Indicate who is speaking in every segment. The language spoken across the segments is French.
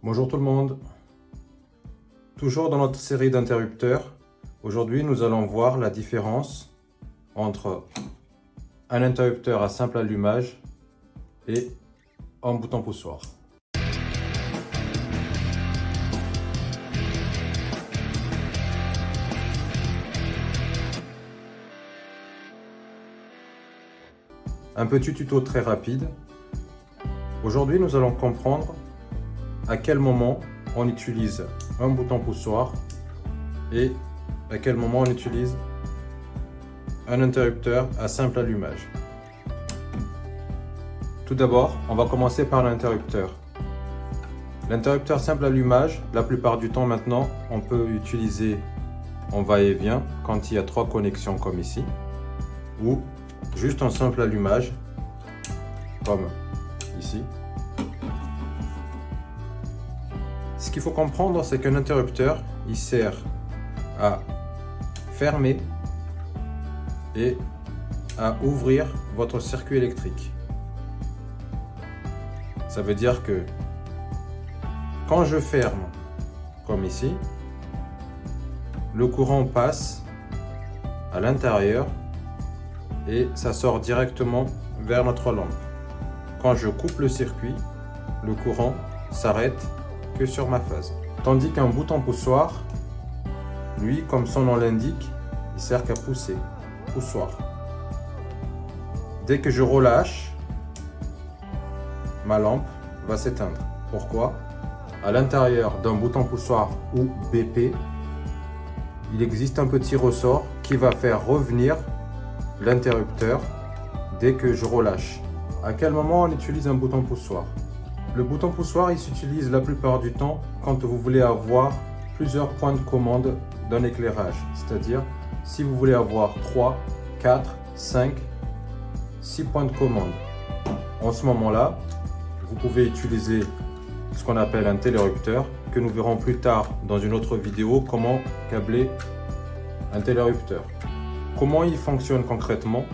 Speaker 1: Bonjour tout le monde. Toujours dans notre série d'interrupteurs, aujourd'hui nous allons voir la différence entre un interrupteur à simple allumage et un bouton poussoir. Un petit tuto très rapide. Aujourd'hui nous allons comprendre à quel moment on utilise un bouton poussoir et à quel moment on utilise un interrupteur à simple allumage. Tout d'abord, on va commencer par l'interrupteur. L'interrupteur simple allumage, la plupart du temps maintenant, on peut utiliser en va-et-vient quand il y a 3 connexions comme ici, ou juste un simple allumage comme ici. Ce qu'il faut comprendre, c'est qu'un interrupteur, il sert à fermer et à ouvrir votre circuit électrique. Ça veut dire que quand je ferme, comme ici, le courant passe à l'intérieur et ça sort directement vers notre lampe. Quand je coupe le circuit, le courant s'arrête que sur ma phase. Tandis qu'un bouton poussoir, lui, comme son nom l'indique, il sert qu'à pousser. Poussoir. Dès que je relâche, ma lampe va s'éteindre. Pourquoi? À l'intérieur d'un bouton poussoir ou BP, il existe un petit ressort qui va faire revenir l'interrupteur dès que je relâche. À quel moment on utilise un bouton poussoir? Le bouton poussoir, il s'utilise la plupart du temps quand vous voulez avoir plusieurs points de commande d'un éclairage. C'est-à-dire, si vous voulez avoir 3, 4, 5, 6 points de commande. En ce moment-là, vous pouvez utiliser ce qu'on appelle un télérupteur, que nous verrons plus tard dans une autre vidéo, comment câbler un télérupteur. Comment il fonctionne concrètement?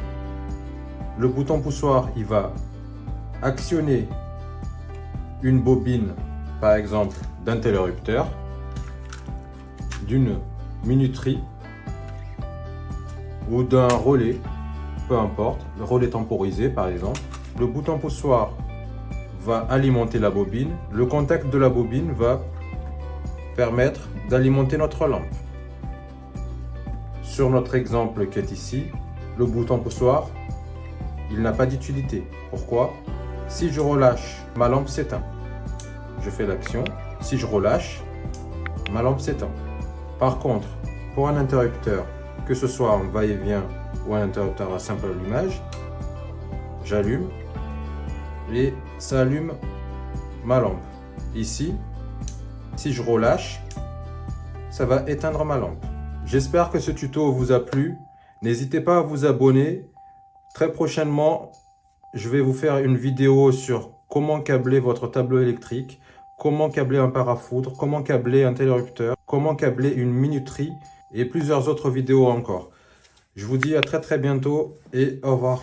Speaker 1: Le bouton poussoir, il va actionner une bobine, par exemple d'un télérupteur, d'une minuterie ou d'un relais, peu importe, le relais temporisé par exemple. Le bouton poussoir va alimenter la bobine, le contact de la bobine va permettre d'alimenter notre lampe. Sur notre exemple qui est ici, le bouton poussoir, il n'a pas d'utilité. Pourquoi? Si je relâche, ma lampe s'éteint. Je fais l'action. Si je relâche, ma lampe s'éteint. Par contre, pour un interrupteur, que ce soit en va-et-vient ou un interrupteur à simple allumage, j'allume et ça allume ma lampe. Ici, si je relâche, ça va éteindre ma lampe. J'espère que ce tuto vous a plu. N'hésitez pas à vous abonner. Très prochainement, je vais vous faire une vidéo sur comment câbler votre tableau électrique, comment câbler un parafoudre, comment câbler un télérupteur, comment câbler une minuterie et plusieurs autres vidéos encore. Je vous dis à très bientôt et au revoir.